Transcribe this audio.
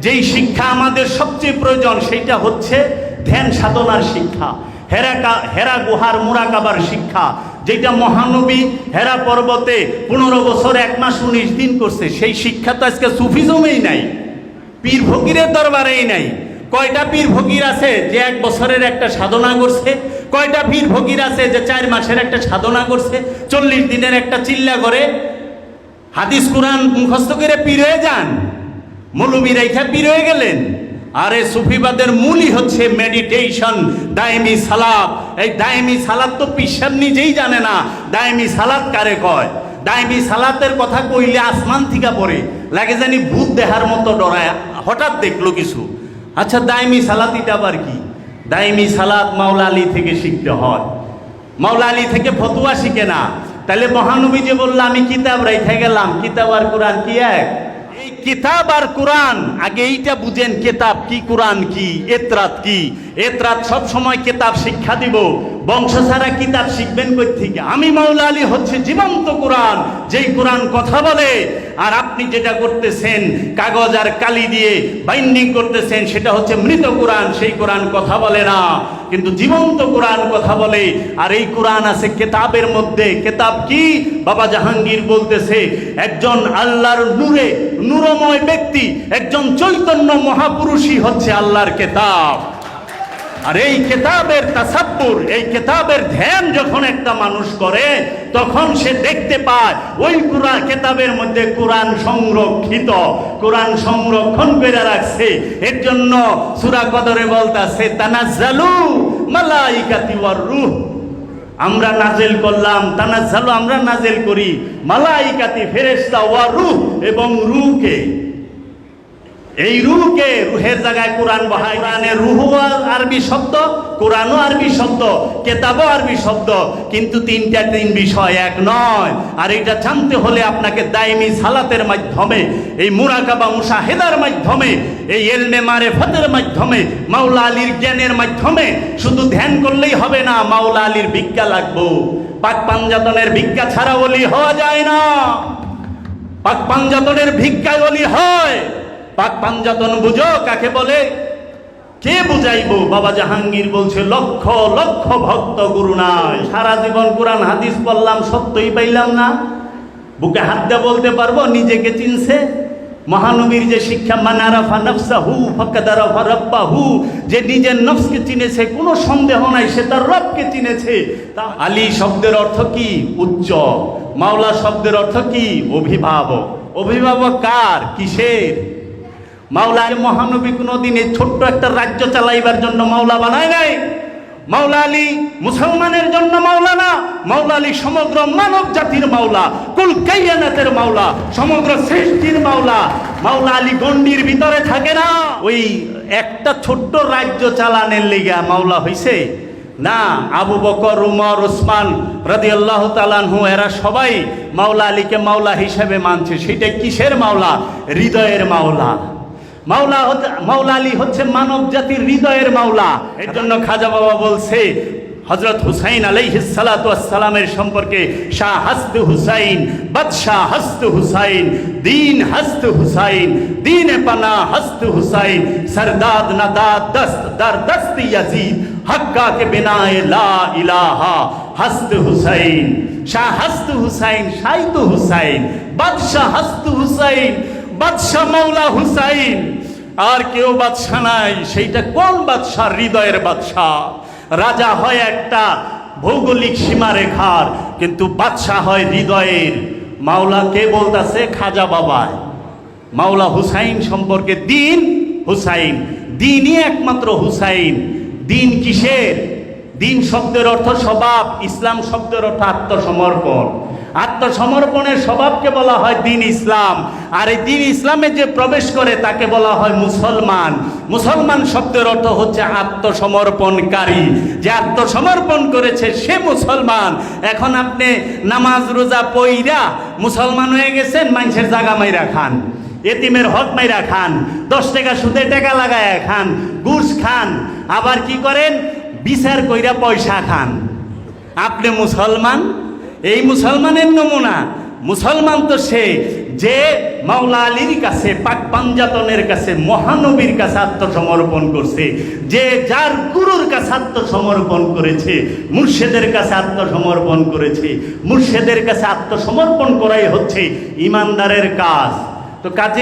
যেই শিক্ষা আমাদের সবচেয়ে প্রয়োজন সেইটা হচ্ছে ধ্যান সাধনার শিক্ষা, হেরা গুহার মুরাকাবার শিক্ষা, যেটা মহানবী হেরা পর্বতে 15 বছর 1 মাস 19 দিন করছে। সেই শিক্ষা তো আজকে সুফিজমেই নাই, পীর ফকিরের দরবারেই নাই। কয়টা পীর ফকির আছে যে 1 বছরের একটা সাধনা করছে? কয়টা পীর ফকির আছে যে 4 মাসের একটা সাধনা করছে, 40 দিনের একটা চিল্লা করে হাদিস কোরআন মুখস্থ করে পীর হয়ে যান, মৌলবী রেখা পীর হয়ে গেলেন? আরে সুফিবাদের মূলই হচ্ছে মেডিটেশন, দায়েমি সালাত। এই দায়েমি সালাত তো পিসাব নিজেই জানে না দায়েমি সালাত কারে কয়। দায়েমি সালাতের কথা কইলে আসমান থেকে পড়ে, লাগে জানি ভূত দেহার মতো ডরায়, হঠাৎ দেখলো কিছু। আচ্ছা, দায়েমি সালাত এটা আবার কি? দায়েমি সালাত মাওলা আলী থেকে শিখতে হয়, মাওলা আলী থেকে ফতুয়া শিখে না। তাহলে মহানবী যে বললো আমি কিতাব রেখে গেলাম, কিতাব আর কোরআন কি এক? এই কিতাব আর কোরআন, আগে এইটা বুঝেন কিতাব কি কোরআন কি, এতরাত কি। এতরাত সব সময় কিতাব শিক্ষা দিব, বংশ ছাড়া কিতাব শিখবেন কই থেকে? আমি মাওলা আলী হচ্ছে জীবন্ত কোরআন, যেই কোরআন কথা বলে। আর আপনি যেটা করতেছেন কাগজ আর কালি দিয়ে বাইন্ডিং করতেছেন, সেটা হচ্ছে মৃত কোরআন, সেই কোরআন কথা বলে না, কিন্তু জীবন্ত কোরআন কথা বলে। আর এই কোরআন আছে কিতাবের মধ্যে। কিতাব কি? বাবা জাহাঙ্গীর বলতেছে একজন আল্লাহর নূরে নূরময় ব্যক্তি, একজন চৈতন্য মহাপুরুষই হচ্ছে আল্লাহর কিতাব। আর এই কিতাবের তাসাব্বুর, এই কিতাবের ধ্যান যখন একটা মানুষ করে, তখন সে দেখতে পায় ওই কোরআন কিতাবের মধ্যে কোরআন সংরক্ষিত, কোরআন সংরক্ষণ করে রাখছে। এর জন্য সূরা কদরে বলতাছে তানাজ্জালু মালাইকাতি ওয়ার রূহ, আমরা নাজিল করলাম, তানাজ্জালু আমরা নাজিল করি, মালাইকাতি ফেরেশতা ওয়ার রূহ এবং রূহকে। এই রূহকে, রূহের জায়গায় কোরআন বহায়। কোরআনের রূহও আরবি শব্দ, কোরআনও আরবি শব্দ, কেতাবও আরবি শব্দ, কিন্তু তিন বিষয় এক নয়। আর এটা জানতে হলে আপনাকে দায়েমি সালাতের মাধ্যমে, এই মুরাকাবা মুশাহেদার মাধ্যমে, এই ইলমে মারিফাতের মাধ্যমে, মাওলা আলীর জ্ঞানের মাধ্যমে শুধু ধ্যান করলেই হবে না, মাওলা আলীর ভিক্ষা লাগবে। পাক পাঞ্জাতনের ভিক্ষা ছাড়া ওলি হওয়া যায় না। পাক পাঞ্জাতনের ভিক্ষায় ওলি হয়। পাক পাঞ্জাতন বুঝো কাকে বলে? কে বুঝাইবো? বাবা জাহাঙ্গীর বলছে লক্ষ লক্ষ ভক্ত গুরু নাই। সারা জীবন কোরআন হাদিস পড়লাম, সত্যই পাইলাম না। বুকে হাত দিয়ে বলতে পারবো নিজেকে চিনছে? মহানবীর যে শিক্ষা, মানারাফা নফসাহু ফাকাদ আরাফা রাব্বাহু, যে নিজের নফসকে চিনেছে কোনো সন্দেহ নাই সে তার রবকে চিনেছে। আলী শব্দের অর্থ কি? উচ্চ। মাওলা শব্দের অর্থ কি? অভিভাবক। অভিভাবক কার? কিসের? মাওলা মহানবী কোনোদিন ছোট্ট একটা রাজ্য চালাইবার জন্য মাওলা বানায় নাই। মাওলা আলী মুসলমানের জন্য মাওলা না, মাওলা আলী সমগ্র মানব জাতির মাওলা, কুল কায়নাতের মাওলা, সমগ্র সৃষ্টির মাওলা। মাওলা আলী গণ্ডির ভিতরে থাকে না। ওই একটা ছোট্ট রাজ্য চালানের লিগা মাওলা হইছে না। আবু বকর, উমর, ওসমান রাদিয়াল্লাহু তাআলা আনহু এরা সবাই মাওলা আলীকে মাওলা হিসেবে মানছে। সেটা কিসের মাওলা? হৃদয়ের মাওলা। মাওলা আলী হচ্ছে মানব জাতির হৃদয়ের মাওলা। এর জন্য খাজা বাবা বলছে হযরত হুসাইন আলাইহিস সালাতু ওয়াস সালামের সম্পর্কে, শাহ হাসত হুসাইন, বাদশাহ হাসত হুসাইন, দিন হাসত হুসাইন, দিনে পানা হাসত হুসাইন, সরদাদ নাদাদ দস্ত দার দস্ত ইয়াজিদ, হক্কা কে বিনায়ে লা ইলাহা হাসত হুসাইন। শাহ হাসত হুসাইন, শাহিদ হুসাইন, বাদশাহ হাসত হুসাইন, বাদশাহ মাওলা হুসাইন। আর কেউ বাদশাহ নাই। সেইটা কোন বাদশাহ? হৃদয়ের বাদশাহ। রাজা হয় একটা ভৌগোলিক সীমারেখার, কিন্তু বাদশাহ হয় হৃদয়ের। মাওলা কে বলতেছে? খাজা বাবায় মাওলা হুসাইন সম্পর্কে। দিন হুসাইন, দিনই একমাত্র হুসাইন। দিন কিসের? দিন শব্দের অর্থ স্বভাব, ইসলাম শব্দের অর্থ আত্মসমর্পণ। আত্মসমর্পণের স্বভাবকে বলা হয় দিন ইসলাম। আর এই দিন ইসলামে যে প্রবেশ করে তাকে বলা হয় মুসলমান। মুসলমান শব্দের অর্থ হচ্ছে আত্মসমর্পণকারী। যে আত্মসমর্পণ করেছে সে মুসলমান। এখন আপনি নামাজ রোজা পইরা মুসলমান হয়ে গেছেন, মানুষের জাগা মাইরা খান, এতিমের হক মাইরা খান, 10 টাকা সুদে টাকা লাগায় খান, ঘুষ খান, আবার কি করেন? বিচার কইরা পয়সা খান। আপনি মুসলমান? এই মুসলমানের নমুনা? মুসলমান তো সে যে মাওলা আলীর কাছে, পাক পাঞ্জাতনের কাছে, মহানবীর কাছে আত্মসমর্পণ করছে, যে যার গুরুর কাছে আত্মসমর্পণ করেছে, মুর্শেদের কাছে আত্মসমর্পণ করেছে। মুর্শেদের কাছে আত্মসমর্পণ করাই হচ্ছে ইমানদারের কাজ। তো কাজে